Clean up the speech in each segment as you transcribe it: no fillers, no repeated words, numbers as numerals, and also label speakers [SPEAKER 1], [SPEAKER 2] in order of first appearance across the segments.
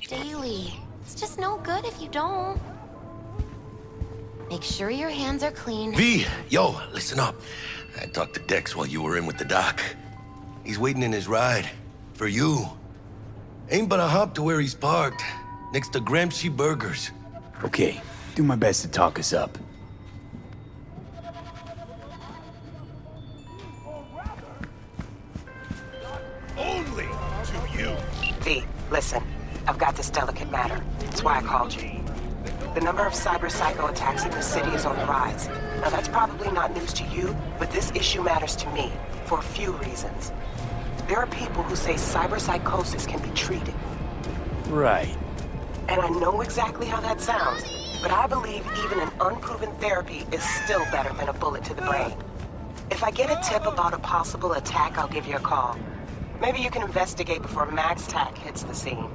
[SPEAKER 1] daily. It's just no good if you don't. Make sure your hands are clean.
[SPEAKER 2] V, yo, listen up. I talked to Dex while you were in with the doc. He's waiting in his ride. For you. Ain't but a hop to where he's parked. Next to Gramsci Burgers.
[SPEAKER 3] Okay, do my best to talk us up.
[SPEAKER 2] Only to you.
[SPEAKER 4] V, listen. I've got this delicate matter. That's why I called you. The number of cyber psycho attacks in the city is on the rise. Now that's probably not news to you, but this issue matters to me for a few reasons. There are people who say cyber psychosis can be treated.
[SPEAKER 3] Right.
[SPEAKER 4] And I know exactly how that sounds, but I believe even an unproven therapy is still better than a bullet to the brain. If I get a tip about a possible attack, I'll give you a call. Maybe you can investigate before MaxTac hits the scene.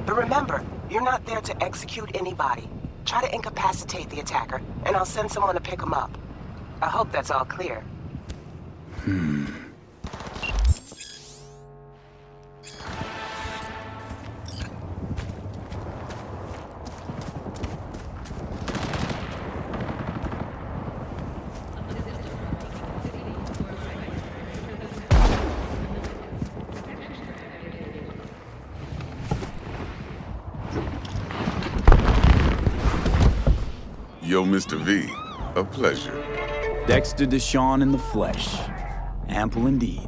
[SPEAKER 4] But remember, you're not there to execute anybody. Try to incapacitate the attacker, and I'll send someone to pick him up. I hope that's all clear.
[SPEAKER 5] Yo, Mr. V, a pleasure.
[SPEAKER 3] Dexter Deshawn in the flesh. Ample indeed.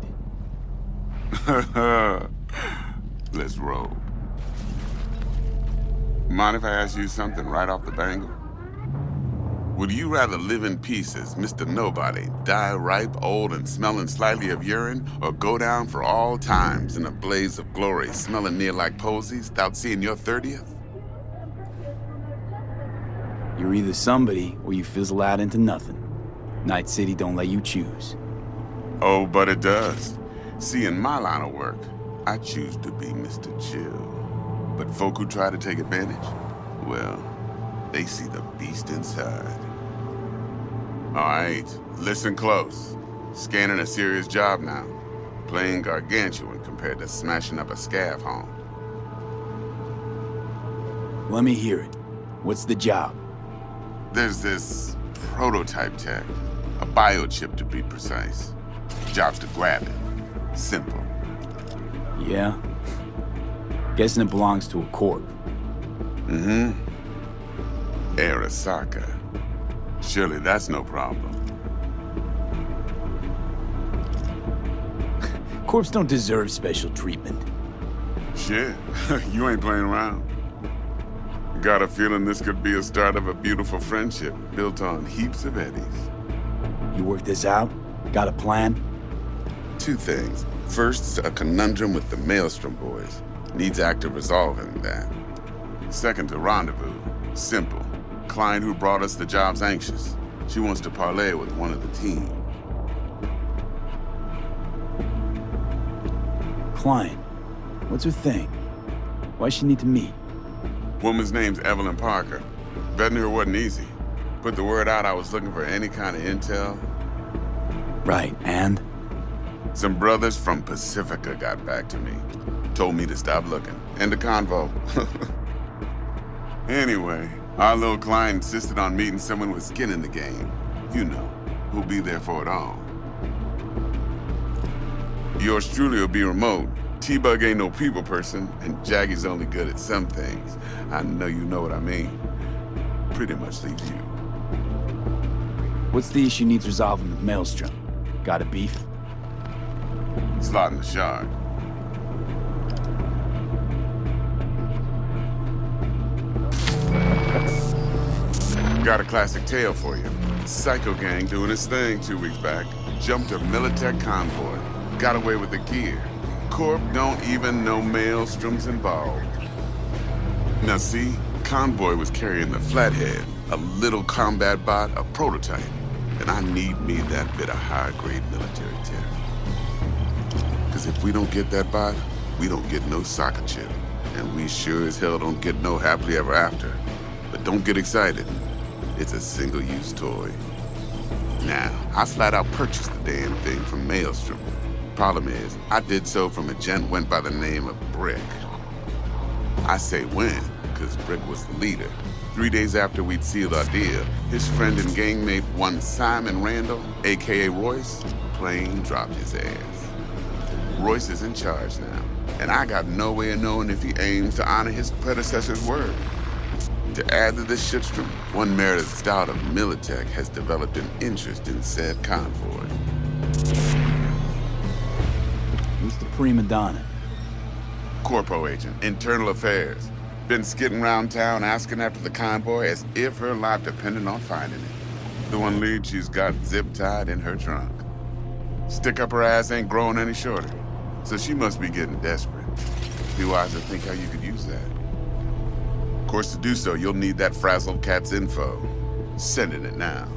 [SPEAKER 5] Let's roll. Mind if I ask you something right off the bangle? Would you rather live in pieces, Mr. Nobody, die ripe, old, and smelling slightly of urine, or go down for all times in a blaze of glory, smelling near like posies, without seeing your 30th?
[SPEAKER 3] You're either somebody, or you fizzle out into nothing. Night City don't let you choose.
[SPEAKER 5] Oh, but it does. See, in my line of work, I choose to be Mr. Chill. But folk who try to take advantage, well, they see the beast inside. All right, listen close. Scanning a serious job now. Playing gargantuan compared to smashing up a scav home.
[SPEAKER 3] Let me hear it. What's the job?
[SPEAKER 5] There's this prototype tech, a biochip to be precise. Job's to grab it. Simple.
[SPEAKER 3] Yeah? Guessing it belongs to a corp.
[SPEAKER 5] Mm-hmm. Arasaka. Surely that's no problem.
[SPEAKER 3] Corps don't deserve special treatment.
[SPEAKER 5] Shit, you ain't playing around. Got a feeling this could be a start of a beautiful friendship built on heaps of eddies.
[SPEAKER 3] You work this out? Got a plan?
[SPEAKER 5] Two things. First, a conundrum with the Maelstrom boys. Needs active resolving that. Second, a rendezvous. Simple. Client who brought us the job's anxious. She wants to parlay with one of the team.
[SPEAKER 3] Client. What's her thing? Why she need to meet?
[SPEAKER 5] Woman's name's Evelyn Parker. Betting her wasn't easy. Put the word out I was looking for any kind of intel.
[SPEAKER 3] Right, and?
[SPEAKER 5] Some brothers from Pacifica got back to me. Told me to stop looking. End of convo. Anyway, our little client insisted on meeting someone with skin in the game. You know, who'll be there for it all. Yours truly will be remote. T-Bug ain't no people person, and Jaggy's only good at some things. I know you know what I mean. Pretty much leaves you.
[SPEAKER 3] What's the issue needs resolving with Maelstrom? Got a beef?
[SPEAKER 5] Slotting the shard. Got a classic tale for you. Psycho gang doing his thing 2 weeks back. Jumped a Militech convoy. Got away with the gear. Corp don't even know Maelstrom's involved. Now see, convoy was carrying the Flathead, a little combat bot, a prototype. And I need me that bit of high-grade military tech. Because if we don't get that bot, we don't get no soccer chip. And we sure as hell don't get no happily ever after. But don't get excited. It's a single-use toy. Now, I flat out purchased the damn thing from Maelstrom. Problem is, I did so from a gent went by the name of Brick. I say when, because Brick was the leader. 3 days after we'd sealed our deal, his friend and gangmate, one Simon Randall, aka Royce, plain dropped his ass. Royce is in charge now, and I got no way of knowing if he aims to honor his predecessor's word. To add to this shitstorm, one Meredith Stout of Militech has developed an interest in said convoy.
[SPEAKER 3] Who's the prima donna?
[SPEAKER 5] Corpo agent, internal affairs. Been skidding around town asking after the convoy as if her life depended on finding it. The one lead she's got zip-tied in her trunk. Stick up her ass ain't growing any shorter, so she must be getting desperate. Be wise to think how you could use that. Of course, to do so, you'll need that frazzled cat's info. Sending it now.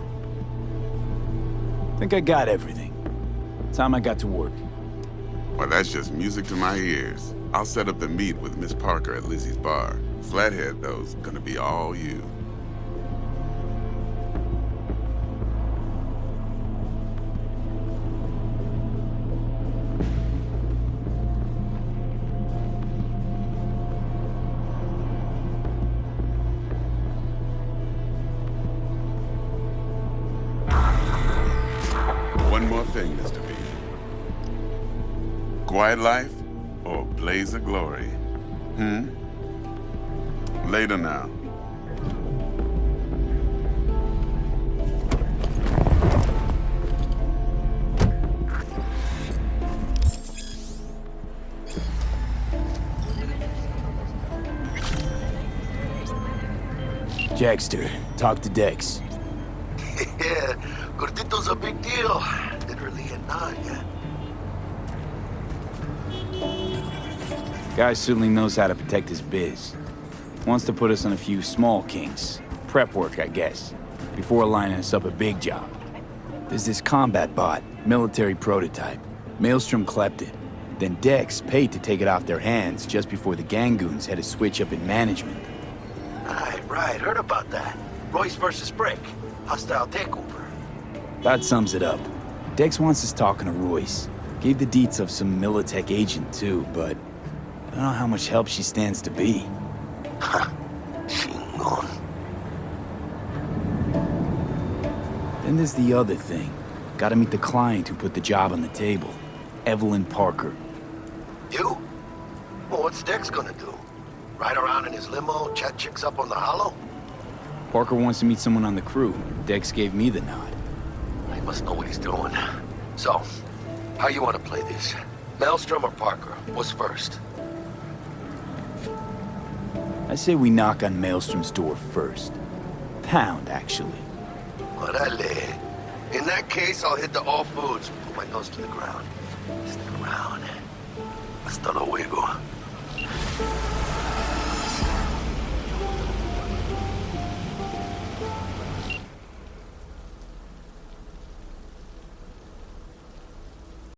[SPEAKER 3] Think I got everything. Time I got to work.
[SPEAKER 5] Well, that's just music to my ears. I'll set up the meet with Miss Parker at Lizzie's bar. Flathead, though's gonna be all you. One more thing, Mr. B. Quiet life or blaze of glory? Later now.
[SPEAKER 3] Jackster, talk to Dex.
[SPEAKER 2] Yeah, Gordito's a big deal. Literally a nine, yeah.
[SPEAKER 3] Guy certainly knows how to protect his biz. Wants to put us on a few small kinks. Prep work, I guess. Before lining us up a big job. There's this combat bot, military prototype. Maelstrom clept it. Then Dex paid to take it off their hands just before the Gangoons had a switch up in management.
[SPEAKER 2] Right, heard about that. Royce versus Brick. Hostile takeover.
[SPEAKER 3] That sums it up. Dex wants us talking to Royce. Gave the deets of some Militech agent too, but I don't know how much help she stands to be.
[SPEAKER 2] Ha. Chingon.
[SPEAKER 3] Then there's the other thing. Gotta meet the client who put the job on the table. Evelyn Parker.
[SPEAKER 2] You? Well, what's Dex gonna do? Ride around in his limo, chat chicks up on the hollow?
[SPEAKER 3] Parker wants to meet someone on the crew. Dex gave me the nod.
[SPEAKER 2] He must know what he's doing. So, how you want to play this? Maelstrom or Parker? What's first?
[SPEAKER 3] I say we knock on Maelstrom's door first. Pound, actually.
[SPEAKER 2] Orale. In that case, I'll hit the all foods. Put my nose to the ground. Stick around. Hasta luego.